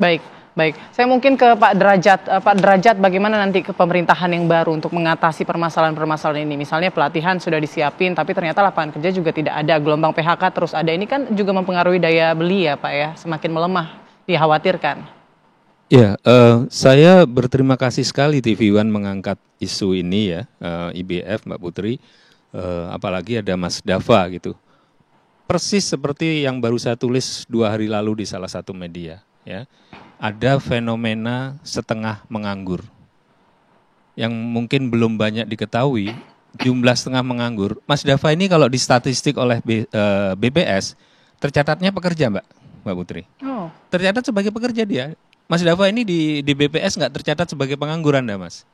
Baik, baik. Saya mungkin ke Pak Derajat. Pak Derajat, bagaimana nanti ke pemerintahan yang baru untuk mengatasi permasalahan-permasalahan ini? Misalnya pelatihan sudah disiapin, tapi ternyata lapangan kerja juga tidak ada. Gelombang PHK terus ada. Ini kan juga mempengaruhi daya beli ya Pak ya, semakin melemah, dikhawatirkan. Ya, saya berterima kasih sekali TV One mengangkat isu ini ya, IBF Mbak Putri, apalagi ada Mas Dava gitu. Persis seperti yang baru saya tulis 2 hari lalu di salah satu media. Ya, ada fenomena setengah menganggur yang mungkin belum banyak diketahui. Jumlah setengah menganggur, Mas Dava ini kalau di statistik oleh BPS tercatatnya pekerja, Mbak Putri. Oh. Tercatat sebagai pekerja dia. Mas Dava ini di BPS nggak tercatat sebagai penganggur Anda, Mas.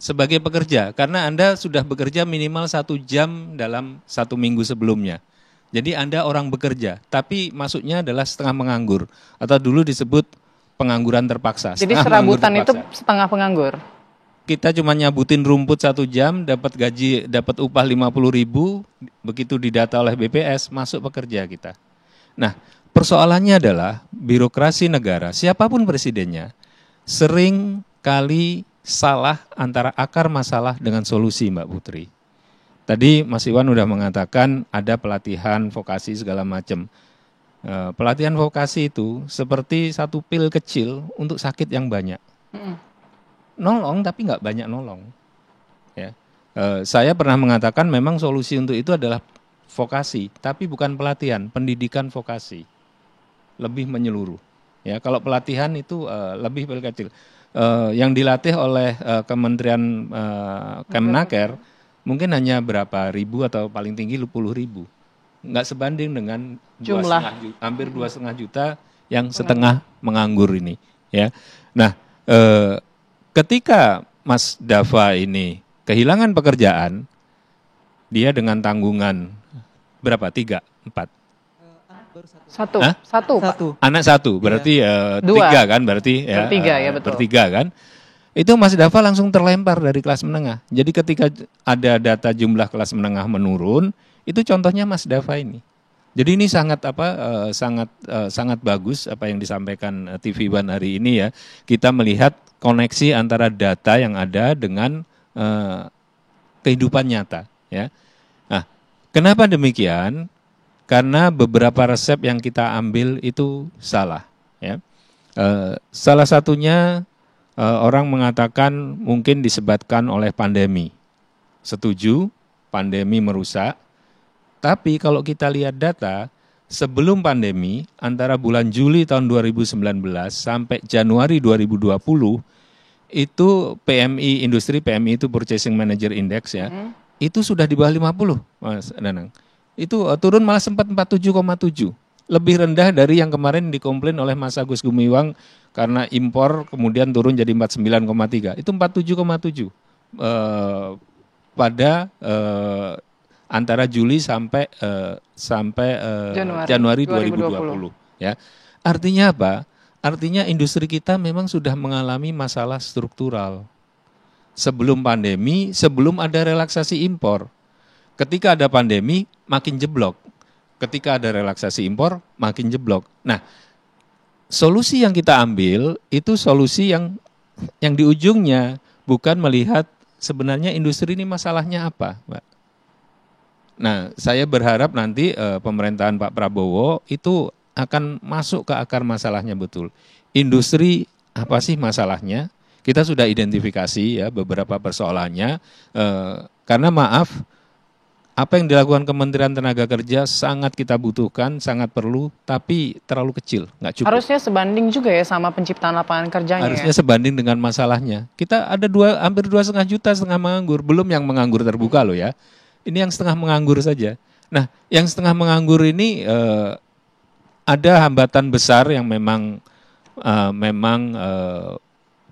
Sebagai pekerja, karena Anda sudah bekerja minimal 1 jam dalam 1 minggu sebelumnya. Jadi Anda orang bekerja, tapi masuknya adalah setengah menganggur. Atau dulu disebut pengangguran terpaksa. Jadi serabutan itu setengah penganggur? Kita cuma nyabutin rumput 1 jam, dapat gaji, dapat upah 50.000, begitu didata oleh BPS, masuk pekerja kita. Nah, persoalannya adalah birokrasi negara, siapapun presidennya, sering kali salah antara akar masalah dengan solusi, Mbak Putri. Tadi Mas Iwan udah mengatakan ada pelatihan vokasi segala macam. Pelatihan vokasi itu seperti satu pil kecil untuk sakit yang banyak. Nolong tapi nggak banyak nolong. Ya. Saya pernah mengatakan memang solusi untuk itu adalah vokasi, tapi bukan pelatihan, pendidikan vokasi. Lebih menyeluruh. Ya, kalau pelatihan itu lebih pil kecil. Yang dilatih oleh Kementerian Kemnaker mungkin hanya berapa ribu atau paling tinggi 10.000. Nggak sebanding dengan jumlah hampir 2,5 juta yang setengah menganggur ini. Ya, nah ketika Mas Dava ini kehilangan pekerjaan, dia dengan tanggungan berapa? 3, 4? Satu. Anak 1, berarti 3 kan? Berarti ya, bertiga ya betul. Bertiga kan? Itu Mas Dava langsung terlempar dari kelas menengah. Jadi ketika ada data jumlah kelas menengah menurun, itu contohnya Mas Dava ini. Jadi ini sangat sangat bagus apa yang disampaikan TV One hari ini ya. Kita melihat koneksi antara data yang ada dengan kehidupan nyata ya. Nah, kenapa demikian? Karena beberapa resep yang kita ambil itu salah ya. Salah satunya orang mengatakan mungkin disebabkan oleh pandemi. Setuju, pandemi merusak. Tapi kalau kita lihat data, sebelum pandemi, antara bulan Juli tahun 2019 sampai Januari 2020, itu PMI, industri PMI itu Purchasing Manager Index ya, itu sudah di bawah 50, Mas Danang. Itu turun malah sempat 47,7. Lebih rendah dari yang kemarin dikomplain oleh Mas Agus Gumiwang karena impor kemudian turun jadi 49,3. Itu 47,7 pada antara Juli sampai Januari 2020 ya. Artinya apa? Artinya industri kita memang sudah mengalami masalah struktural. Sebelum pandemi, sebelum ada relaksasi impor. Ketika ada pandemi makin jeblok. Ketika ada relaksasi impor, makin jeblok. Nah, solusi yang kita ambil itu solusi yang di ujungnya bukan melihat sebenarnya industri ini masalahnya apa, Mbak. Nah, saya berharap nanti pemerintahan Pak Prabowo itu akan masuk ke akar masalahnya betul. Industri apa sih masalahnya? Kita sudah identifikasi ya beberapa persoalannya. Karena maaf, apa yang dilakukan Kementerian Tenaga Kerja sangat kita butuhkan, sangat perlu, tapi terlalu kecil, nggak cukup. Harusnya sebanding juga ya sama penciptaan lapangan kerjanya. Harusnya sebanding dengan masalahnya. Kita ada hampir 2,5 juta setengah menganggur, belum yang menganggur terbuka loh ya. Ini yang setengah menganggur saja. Nah, yang setengah menganggur ini ada hambatan besar yang memang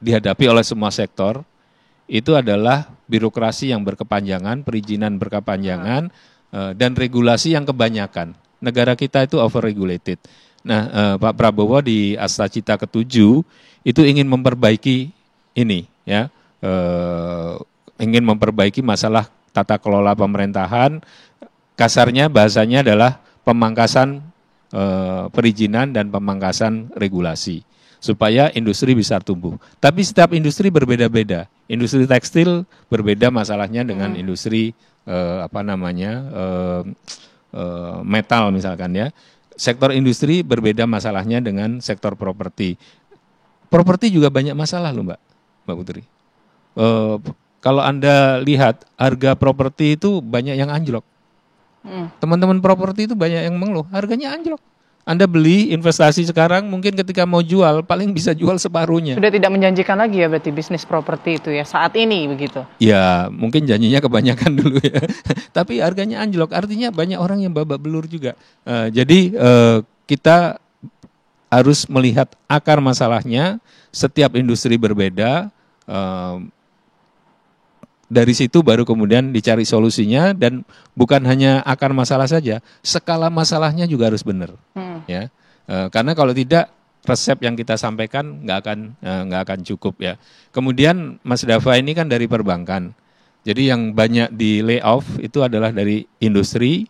dihadapi oleh semua sektor. Itu adalah birokrasi yang berkepanjangan, perizinan berkepanjangan, dan regulasi yang kebanyakan. Negara kita itu overregulated. Nah, Pak Prabowo di Astacita ke-7 itu ingin memperbaiki ini, ya, ingin memperbaiki masalah tata kelola pemerintahan. Kasarnya bahasanya adalah pemangkasan perizinan dan pemangkasan regulasi. supaya industri bisa tumbuh. Tapi setiap industri berbeda-beda. Industri tekstil berbeda masalahnya dengan industri metal misalkan ya. Sektor industri berbeda masalahnya dengan sektor properti. Properti juga banyak masalah loh Mbak Putri. Kalau Anda lihat harga properti itu banyak yang anjlok. Teman-teman properti itu banyak yang mengeluh, harganya anjlok. Anda beli investasi sekarang, mungkin ketika mau jual, paling bisa jual separuhnya. Sudah tidak menjanjikan lagi ya berarti bisnis properti itu ya, saat ini begitu? Ya, mungkin janjinya kebanyakan dulu ya. Tapi harganya anjlok, artinya banyak orang yang babak belur juga. Jadi kita harus melihat akar masalahnya, setiap industri berbeda, dari situ baru kemudian dicari solusinya, dan bukan hanya akar masalah saja, skala masalahnya juga harus benar. Ya, karena kalau tidak resep yang kita sampaikan nggak akan cukup ya. Kemudian Mas Dava ini kan dari perbankan, jadi yang banyak di layoff itu adalah dari industri,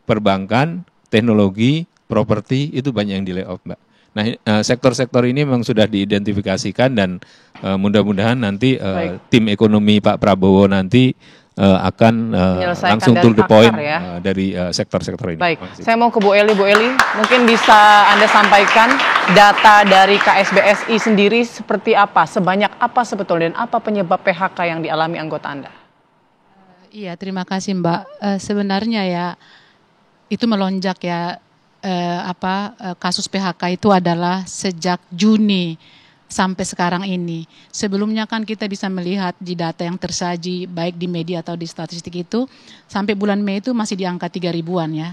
perbankan, teknologi, properti, itu banyak yang di layoff Mbak. Nah, sektor-sektor ini memang sudah diidentifikasikan, dan mudah-mudahan nanti tim ekonomi Pak Prabowo nanti akan langsung to the point ya, dari sektor-sektor ini. Baik, saya mau ke Bu Eli. Bu Eli, mungkin bisa Anda sampaikan data dari KSBSI sendiri seperti apa, sebanyak apa sebetulnya, dan apa penyebab PHK yang dialami anggota Anda? Iya, terima kasih Mbak. Sebenarnya ya itu melonjak ya, kasus PHK itu adalah sejak Juni sampai sekarang ini. Sebelumnya kan kita bisa melihat di data yang tersaji baik di media atau di statistik itu, sampai bulan Mei itu masih di angka 3.000-an ya.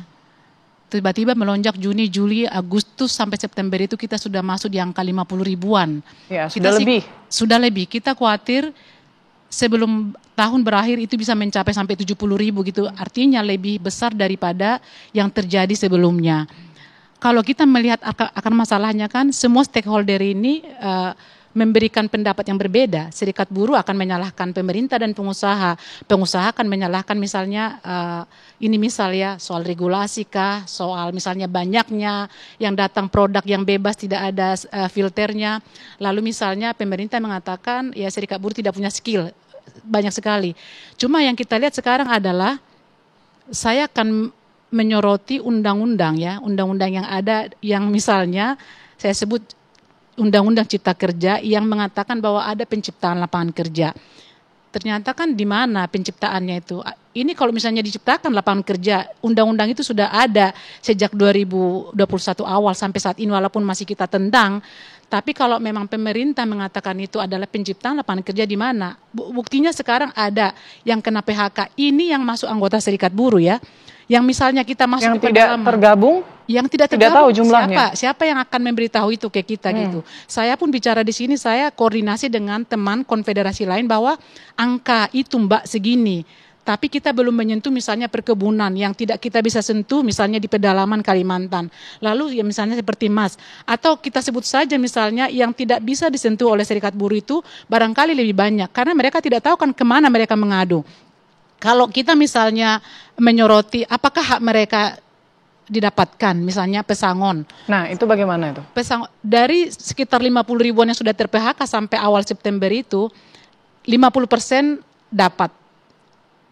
Tiba-tiba melonjak Juni, Juli, Agustus sampai September itu kita sudah masuk di angka 50 ribuan. Ya, sudah lebih. Sudah lebih. Kita khawatir sebelum tahun berakhir itu bisa mencapai sampai 70 ribu gitu. Artinya lebih besar daripada yang terjadi sebelumnya. Kalau kita melihat akan masalahnya kan, semua stakeholder ini memberikan pendapat yang berbeda. Serikat buruh akan menyalahkan pemerintah dan pengusaha. Pengusaha akan menyalahkan misalnya, ini misalnya soal regulasi kah, soal misalnya banyaknya yang datang produk yang bebas tidak ada filternya. Lalu misalnya pemerintah mengatakan ya serikat buruh tidak punya skill, banyak sekali. Cuma yang kita lihat sekarang adalah, saya akan menyoroti undang-undang ya, undang-undang yang ada, yang misalnya saya sebut Undang-Undang Cipta Kerja yang mengatakan bahwa ada penciptaan lapangan kerja. Ternyata kan di mana penciptaannya itu? Ini kalau misalnya diciptakan lapangan kerja, undang-undang itu sudah ada sejak 2021 awal sampai saat ini walaupun masih kita tentang. Tapi kalau memang pemerintah mengatakan itu adalah penciptaan lapangan kerja, di mana? Buktinya sekarang ada yang kena PHK. Ini yang masuk anggota serikat buruh ya. Yang misalnya kita masuk yang ke tidak tergabung, yang tidak tahu jumlahnya. Siapa yang akan memberitahu itu ke kita gitu. Saya pun bicara di sini, saya koordinasi dengan teman konfederasi lain bahwa angka itu Mbak segini. Tapi kita belum menyentuh misalnya perkebunan yang tidak kita bisa sentuh misalnya di pedalaman Kalimantan. Lalu ya misalnya seperti emas. Atau kita sebut saja misalnya yang tidak bisa disentuh oleh serikat buruh itu barangkali lebih banyak. Karena mereka tidak tahu kan kemana mereka mengadu. Kalau kita misalnya menyoroti apakah hak mereka didapatkan, misalnya pesangon. Nah, itu bagaimana itu? Dari sekitar 50 ribuan yang sudah ter-PHK sampai awal September itu, 50% dapat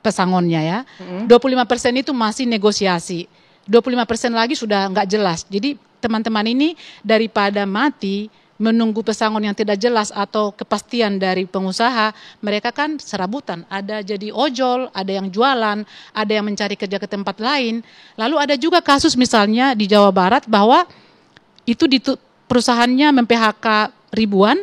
pesangonnya ya. 25% itu masih negosiasi. 25% lagi sudah nggak jelas. Jadi teman-teman ini daripada mati menunggu pesangon yang tidak jelas atau kepastian dari pengusaha, mereka kan serabutan. Ada jadi ojol, ada yang jualan, ada yang mencari kerja ke tempat lain. Lalu ada juga kasus misalnya di Jawa Barat bahwa itu perusahaannya mem-PHK ribuan,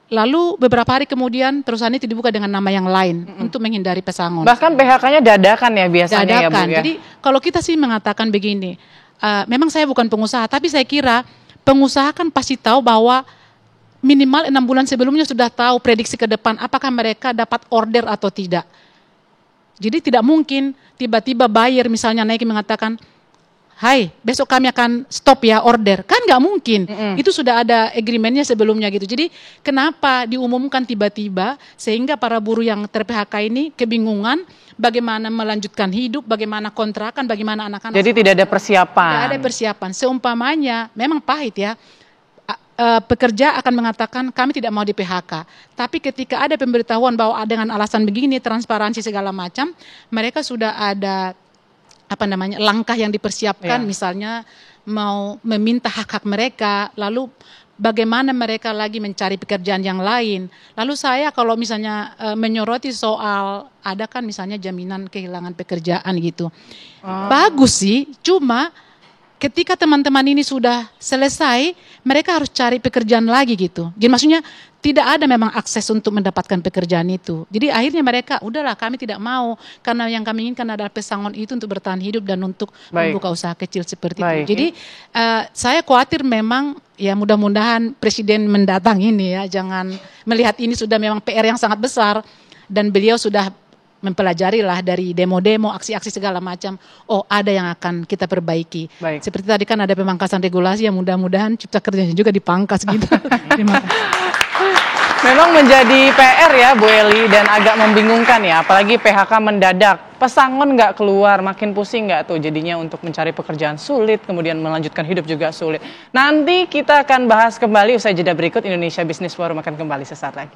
lalu beberapa hari kemudian perusahaan itu dibuka dengan nama yang lain untuk menghindari pesangon. Bahkan PHK-nya dadakan ya biasanya dadakan. Ya Bu ya. Jadi kalau kita sih mengatakan begini, memang saya bukan pengusaha, tapi saya kira pengusaha kan pasti tahu bahwa minimal 6 bulan sebelumnya sudah tahu prediksi ke depan apakah mereka dapat order atau tidak. Jadi tidak mungkin tiba-tiba buyer misalnya naik mengatakan, hai besok kami akan stop ya order. Kan nggak mungkin. Itu sudah ada agreementnya sebelumnya gitu. Jadi kenapa diumumkan tiba-tiba sehingga para buruh yang ter-PHK ini kebingungan bagaimana melanjutkan hidup, bagaimana kontrakan, bagaimana anak-anak. Jadi tidak ada persiapan. Tidak ada persiapan. Seumpamanya, memang pahit ya. pekerja akan mengatakan kami tidak mau di PHK. Tapi ketika ada pemberitahuan bahwa dengan alasan begini, transparansi segala macam, mereka sudah ada langkah yang dipersiapkan, misalnya mau meminta hak-hak mereka, lalu bagaimana mereka lagi mencari pekerjaan yang lain. Lalu saya kalau misalnya menyoroti soal ada kan misalnya jaminan kehilangan pekerjaan gitu. Bagus sih, cuma ketika teman-teman ini sudah selesai, mereka harus cari pekerjaan lagi gitu. Jadi maksudnya tidak ada memang akses untuk mendapatkan pekerjaan itu. Jadi akhirnya mereka, udahlah kami tidak mau, karena yang kami inginkan adalah pesangon itu untuk bertahan hidup dan untuk membuka usaha kecil seperti itu. Jadi saya khawatir memang, ya mudah-mudahan Presiden mendatang ini ya, jangan melihat ini sudah memang PR yang sangat besar, dan beliau sudah mempelajari lah dari demo-demo, aksi-aksi segala macam. Oh, ada yang akan kita perbaiki. Seperti tadi kan ada pemangkasan regulasi, yang mudah-mudahan cipta kerjanya juga dipangkas gitu. Terima kasih. Memang menjadi PR ya Bu Eli, dan agak membingungkan ya, apalagi PHK mendadak. Pesangon nggak keluar, makin pusing nggak tuh jadinya untuk mencari pekerjaan sulit, kemudian melanjutkan hidup juga sulit. Nanti kita akan bahas kembali usai jeda berikut. Indonesia Business Forum akan kembali sesaat lagi.